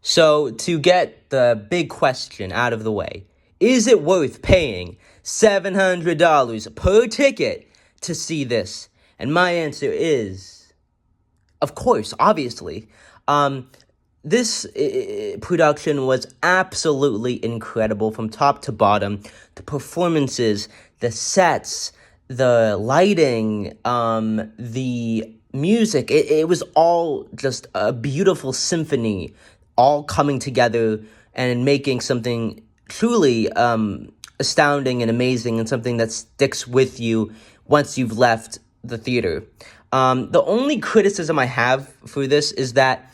So, to get the big question out of the way, is it worth paying $700 per ticket to see this? And my answer is, of course, obviously. This production was absolutely incredible from top to bottom. The performances, the sets, the lighting, the music, it was all just a beautiful symphony, all coming together and making something truly astounding and amazing, and something that sticks with you once you've left the theater. The only criticism I have for this is that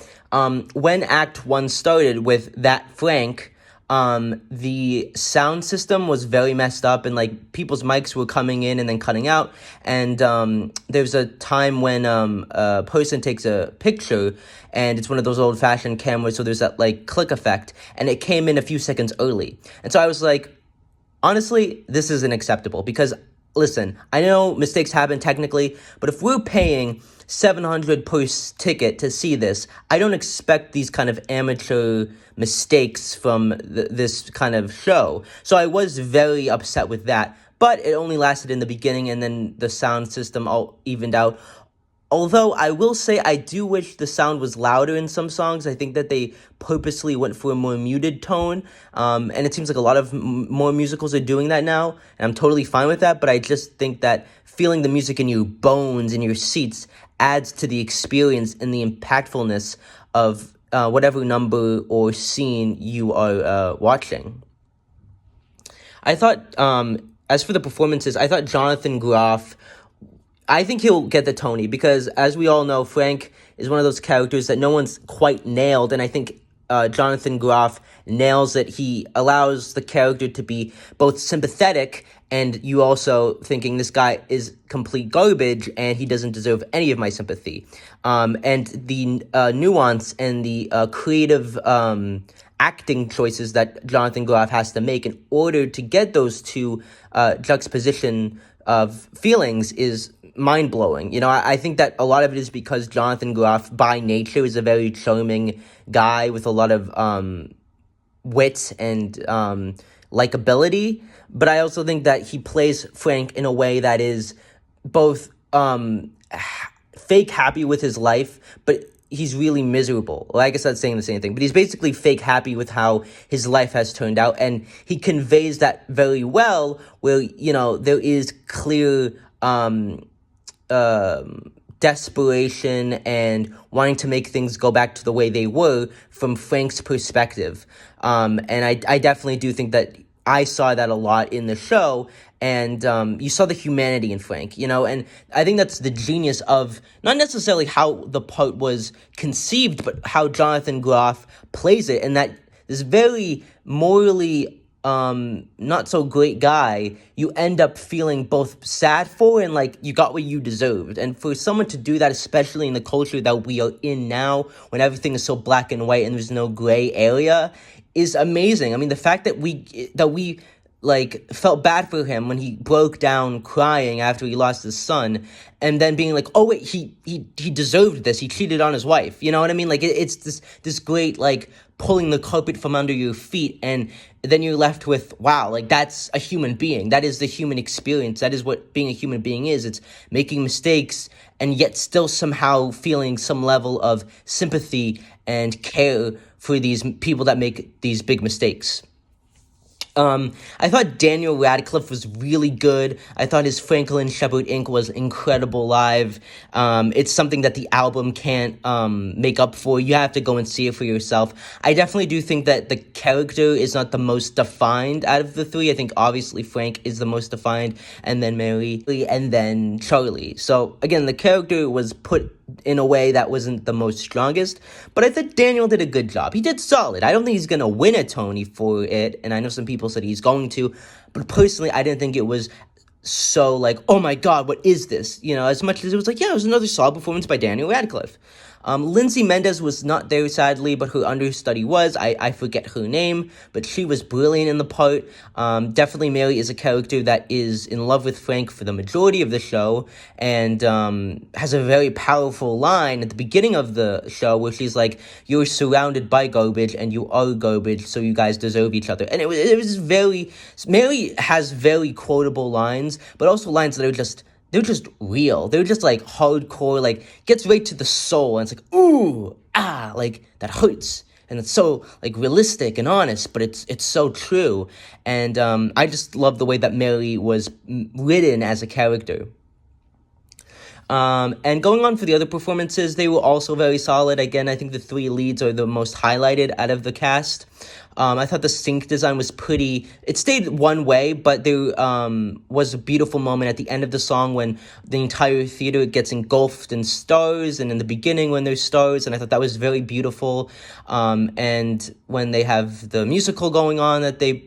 when Act 1 started with that Frank, the sound system was very messed up, and like people's mics were coming in and then cutting out. And there's a time when a person takes a picture, and it's one of those old-fashioned cameras, so there's that like click effect, and it came in a few seconds early. And so I was like, honestly, this isn't acceptable, because listen, I know mistakes happen technically, but if we're paying $700 per ticket to see this, I don't expect these kind of amateur mistakes from this kind of show. So I was very upset with that, but it only lasted in the beginning, and then the sound system all evened out. Although I will say I do wish the sound was louder in some songs. I think that they purposely went for a more muted tone, and it seems like a lot of more musicals are doing that now, and I'm totally fine with that, but I just think that feeling the music in your bones, in your seats, adds to the experience and the impactfulness of whatever number or scene you are watching. I thought, as for the performances, I thought Jonathan Groff, I think he'll get the Tony, because as we all know, Frank is one of those characters that no one's quite nailed, and I think Jonathan Groff nails it. He allows the character to be both sympathetic, and you also thinking this guy is complete garbage and he doesn't deserve any of my sympathy. And the nuance and the creative acting choices that Jonathan Groff has to make in order to get those two juxtaposition of feelings is mind-blowing. You know, I think that a lot of it is because Jonathan Groff, by nature, is a very charming guy with a lot of wit and likability, but I also think that he plays Frank in a way that is both fake happy with his life, but he's really miserable. Well, I guess that's saying the same thing, but he's basically fake happy with how his life has turned out, and he conveys that very well, where, you know, there is clear desperation and wanting to make things go back to the way they were from Frank's perspective. And I definitely do think that I saw that a lot in the show, and you saw the humanity in Frank, you know, and I think that's the genius of not necessarily how the part was conceived, but how Jonathan Groff plays it, and that this very morally not so great guy, you end up feeling both sad for and like you got what you deserved. And for someone to do that, especially in the culture that we are in now, when everything is so black and white and there's no gray area, is amazing. I mean, the fact that we like felt bad for him when he broke down crying after he lost his son, and then being like, oh wait, he deserved this, he cheated on his wife, you know what I mean? Like it's this great like pulling the carpet from under your feet, and then you're left with, wow, like that's a human being. That is the human experience. That is what being a human being is. It's making mistakes and yet still somehow feeling some level of sympathy and care for these people that make these big mistakes. I thought Daniel Radcliffe was really good. I thought his Franklin Shepherd Inc. was incredible live. It's something that the album can't make up for. You have to go and see it for yourself. I definitely do think that the character is not the most defined out of the three. I think obviously Frank is the most defined, and then Merrily, and then Charlie. So again, the character was put in a way that wasn't the most strongest, but I think Daniel did a good job. He did solid. I don't think he's going to win a Tony for it, and I know some people said he's going to, but personally, I didn't think it was so like, oh my god, what is this? You know, as much as it was like, yeah, it was another solid performance by Daniel Radcliffe. Lindsay Mendez was not there, sadly, but her understudy was. I forget her name, but she was brilliant in the part. Definitely Mary is a character that is in love with Frank for the majority of the show, and has a very powerful line at the beginning of the show where she's like, "You're surrounded by garbage, and you are garbage, so you guys deserve each other." And it was very... Mary has very quotable lines, but also lines that are just... they're just real. They're just like hardcore, like gets right to the soul. And it's like, ooh, ah, like that hurts. And it's so like realistic and honest, but it's so true. And I just love the way that Mary was written as a character. And going on for the other performances, they were also very solid. Again, I think the three leads are the most highlighted out of the cast. I thought the sync design was pretty... It stayed one way, but there was a beautiful moment at the end of the song when the entire theater gets engulfed in stars, and in the beginning when there's stars, and I thought that was very beautiful. And when they have the musical going on that they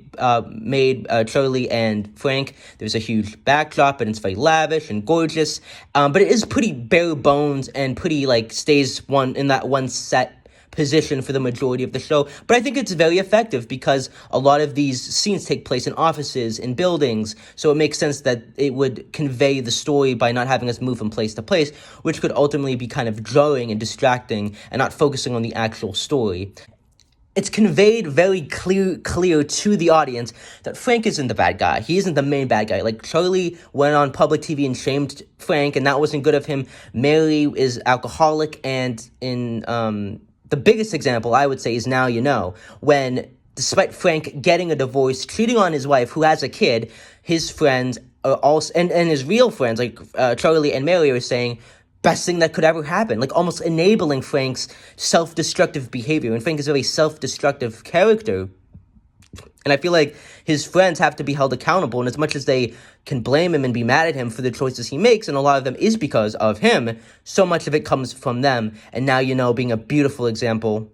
made, Charlie and Frank, there's a huge backdrop, and it's very lavish and gorgeous. But it is pretty bare bones and pretty, like, stays in that one set position for the majority of the show. But I think it's very effective because a lot of these scenes take place in offices, in buildings, so it makes sense that it would convey the story by not having us move from place to place, which could ultimately be kind of jarring and distracting and not focusing on the actual story. It's conveyed very clear to the audience that Frank isn't the bad guy. He isn't the main bad guy. Like, Charlie went on public TV and shamed Frank, and that wasn't good of him. Mary is alcoholic, and in the biggest example, I would say, is Now You Know, when, despite Frank getting a divorce, cheating on his wife, who has a kid, his friends are also, and his real friends, like Charlie and Mary, are saying, best thing that could ever happen, like almost enabling Frank's self-destructive behavior. And Frank is a very self-destructive character. And I feel like his friends have to be held accountable, and as much as they can blame him and be mad at him for the choices he makes, and a lot of them is because of him, so much of it comes from them. And Now You Know being a beautiful example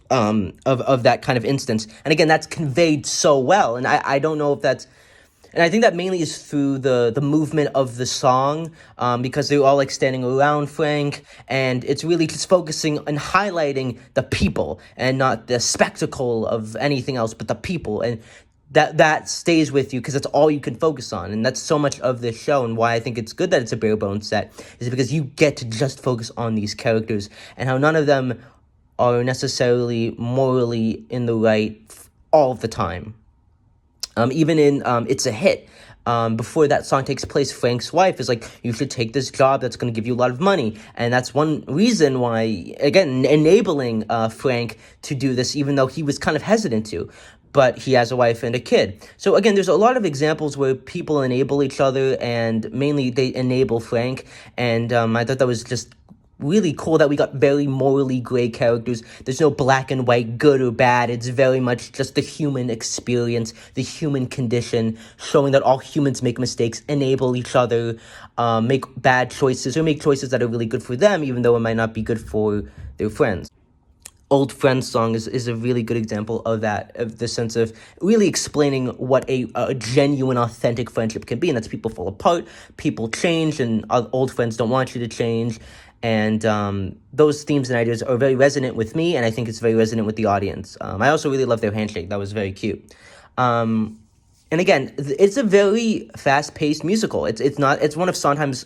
of that kind of instance. And again, that's conveyed so well, and I don't know if that's... And I think that mainly is through the movement of the song, because they're all like standing around Frank, and it's really just focusing and highlighting the people and not the spectacle of anything else, but the people. And that stays with you because that's all you can focus on. And that's so much of this show, and why I think it's good that it's a bare bones set, is because you get to just focus on these characters and how none of them are necessarily morally in the right all the time. Even in It's a Hit, before that song takes place, Frank's wife is like, you should take this job that's going to give you a lot of money. And that's one reason why, again, enabling Frank to do this, even though he was kind of hesitant to. But he has a wife and a kid. So again, there's a lot of examples where people enable each other, and mainly they enable Frank. And I thought that was just really cool that we got very morally gray characters. There's no black and white, good or bad. It's very much just the human experience, the human condition, showing that all humans make mistakes, enable each other, make bad choices, or make choices that are really good for them, even though it might not be good for their friends. Old Friends song is a really good example of that, of the sense of really explaining what a genuine, authentic friendship can be, and that's people fall apart, people change, and old friends don't want you to change. And those themes and ideas are very resonant with me, and I think it's very resonant with the audience. I also really love their handshake. That was very cute. And again, it's a very fast-paced musical. It's one of Sondheim's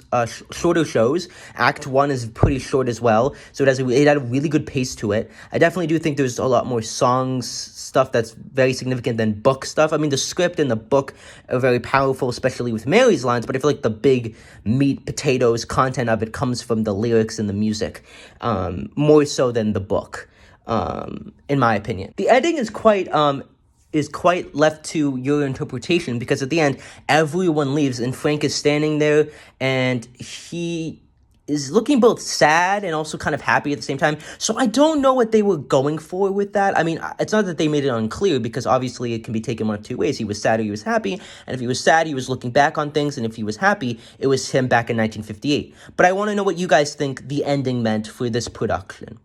shorter shows. Act 1 is pretty short as well, so it had a really good pace to it. I definitely do think there's a lot more stuff that's very significant than book stuff. I mean, the script and the book are very powerful, especially with Mary's lines, but I feel like the big meat, potatoes content of it comes from the lyrics and the music, more so than the book, in my opinion. The ending is quite left to your interpretation, because at the end, everyone leaves, and Frank is standing there, and he is looking both sad and also kind of happy at the same time. So I don't know what they were going for with that. I mean, it's not that they made it unclear, because obviously it can be taken one of two ways. He was sad or he was happy, and if he was sad, he was looking back on things, and if he was happy, it was him back in 1958. But I want to know what you guys think the ending meant for this production.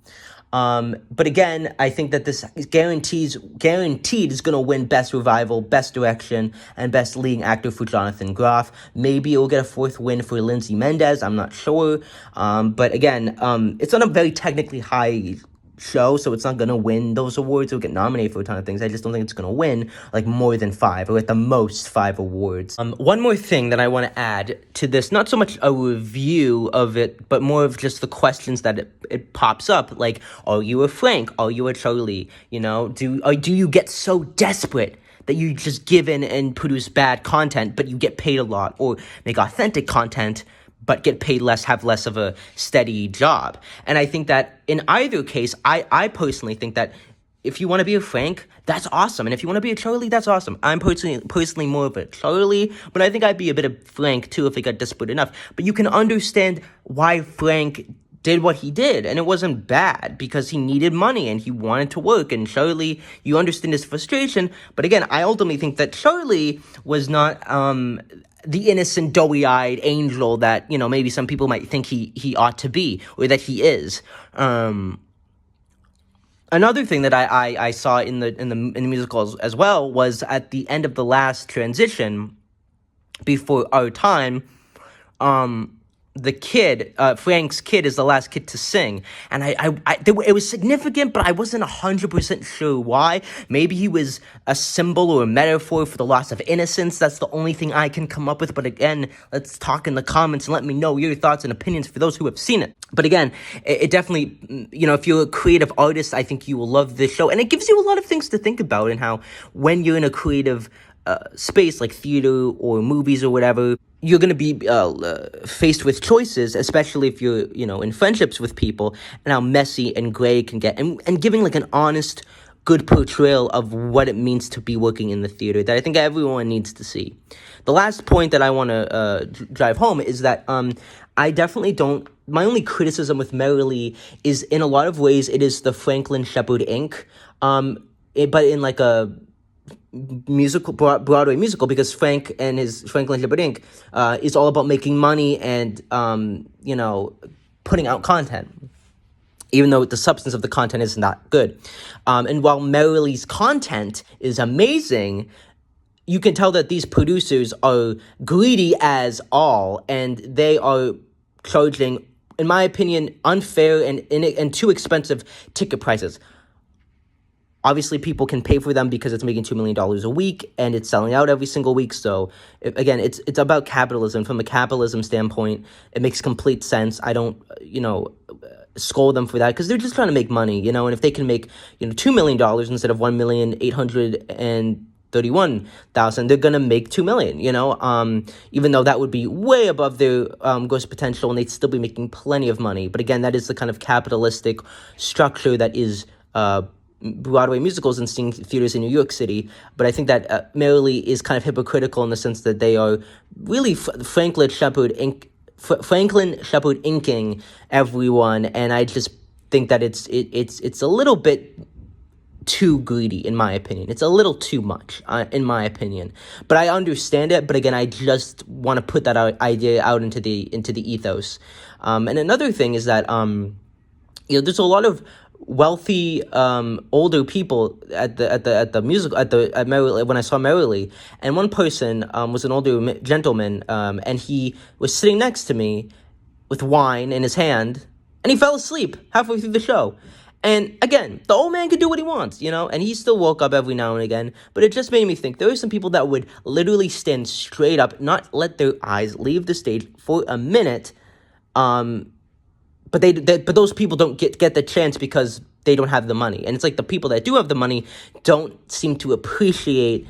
But again, I think that this guaranteed is going to win Best Revival, Best Direction, and Best Leading Actor for Jonathan Groff. Maybe it will get a fourth win for Lindsay Mendez. I'm not sure. But again, it's not a very technically high show, so it's not gonna win those awards. It'll get nominated for a ton of things. I just don't think it's gonna win like more than 5, or at the most 5 awards. One more thing that I want to add to this, not so much a review of it, but more of just the questions that it pops up, like, are you a Frank? Are you a Charlie? You know, do you get so desperate that you just give in and produce bad content, but you get paid a lot, or make authentic content but get paid less, have less of a steady job? And I think that in either case, I personally think that if you want to be a Frank, that's awesome. And if you want to be a Charlie, that's awesome. I'm personally more of a Charlie, but I think I'd be a bit of Frank too if it got desperate enough. But you can understand why Frank did what he did, and it wasn't bad because he needed money and he wanted to work. And Charlie, you understand his frustration, but again, I ultimately think that Charlie was not the innocent, doughy-eyed angel that, you know, maybe some people might think he ought to be, or that he is. Another thing that I saw in the musicals as well was at the end of the last transition before our time, the kid, Frank's kid, is the last kid to sing, and it was significant, but I wasn't 100% sure why. Maybe he was a symbol or a metaphor for the loss of innocence. That's the only thing I can come up with, but again, let's talk in the comments and let me know your thoughts and opinions for those who have seen it. But again, it definitely, you know, if you're a creative artist, I think you will love this show, and it gives you a lot of things to think about, and how when you're in a creative space like theater or movies or whatever, you're going to be faced with choices, especially if you're, you know, in friendships with people, and how messy and gray it can get, and giving like an honest, good portrayal of what it means to be working in the theater that I think everyone needs to see. The last point that I want to drive home is that I definitely don't, my only criticism with Merrily is, in a lot of ways, it is the Franklin Shepard Inc., but in like a musical, Broadway musical, because Franklin Shepard Inc. Is all about making money and, you know, putting out content, even though the substance of the content is not good. And while Merrily's content is amazing, you can tell that these producers are greedy as all, and they are charging, in my opinion, unfair and too expensive ticket prices. Obviously, people can pay for them because it's making $2 million a week, and it's selling out every single week. So, again, it's about capitalism. From a capitalism standpoint, it makes complete sense. I don't, you know, scold them for that, because they're just trying to make money, you know. And if they can make, you know, $2 million instead of $1,831,000, they're gonna make $2 million, you know. Even though that would be way above their gross potential, and they'd still be making plenty of money. But again, that is the kind of capitalistic structure that is Broadway musicals and seeing theaters in New York City. But I think that Merrily is kind of hypocritical in the sense that they are really Franklin Shepard inking everyone, and I just think that it's a little bit too greedy, in my opinion. It's a little too much, in my opinion. But I understand it. But again, I just want to put that idea out into the ethos. And another thing is that you know, there's a lot of wealthy older people at Merrily, when I saw Merrily, and one person was an older gentleman, and he was sitting next to me with wine in his hand, and he fell asleep halfway through the show. And again, the old man can do what he wants, you know, and he still woke up every now and again. But it just made me think there are some people that would literally stand straight up, not let their eyes leave the stage for a minute, but but those people don't get the chance because they don't have the money. And it's like the people that do have the money don't seem to appreciate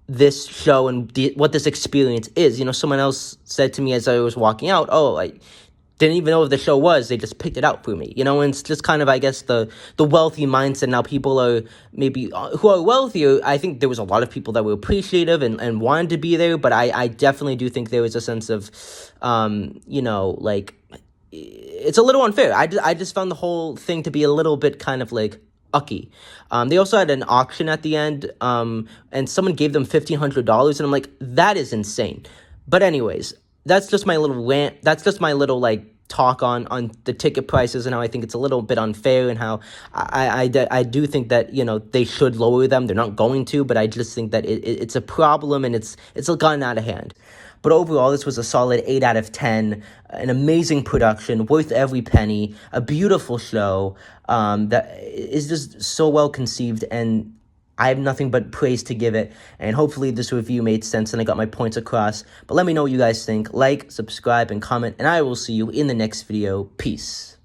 this show and what this experience is. You know, someone else said to me as I was walking out, "Oh, I didn't even know what the show was. They just picked it out for me." You know, and it's just kind of, I guess, the wealthy mindset. Now people are maybe who are wealthier. I think there was a lot of people that were appreciative and wanted to be there, but I definitely do think there was a sense of, you know, like, it's a little unfair. I just found the whole thing to be a little bit kind of like ucky. They also had an auction at the end, and someone gave them $1,500, and I'm like, that is insane. But anyways, that's just my little rant. That's just my little, like, talk on the ticket prices and how I think it's a little bit unfair, and how I do think that, they should lower them. They're not going to, but I just think that it's a problem, and it's gotten out of hand. But overall, this was a solid 8 out of 10, an amazing production, worth every penny, a beautiful show that is just so well conceived, and I have nothing but praise to give it, and hopefully this review made sense and I got my points across. But let me know what you guys think. Like, subscribe, and comment, and I will see you in the next video. Peace.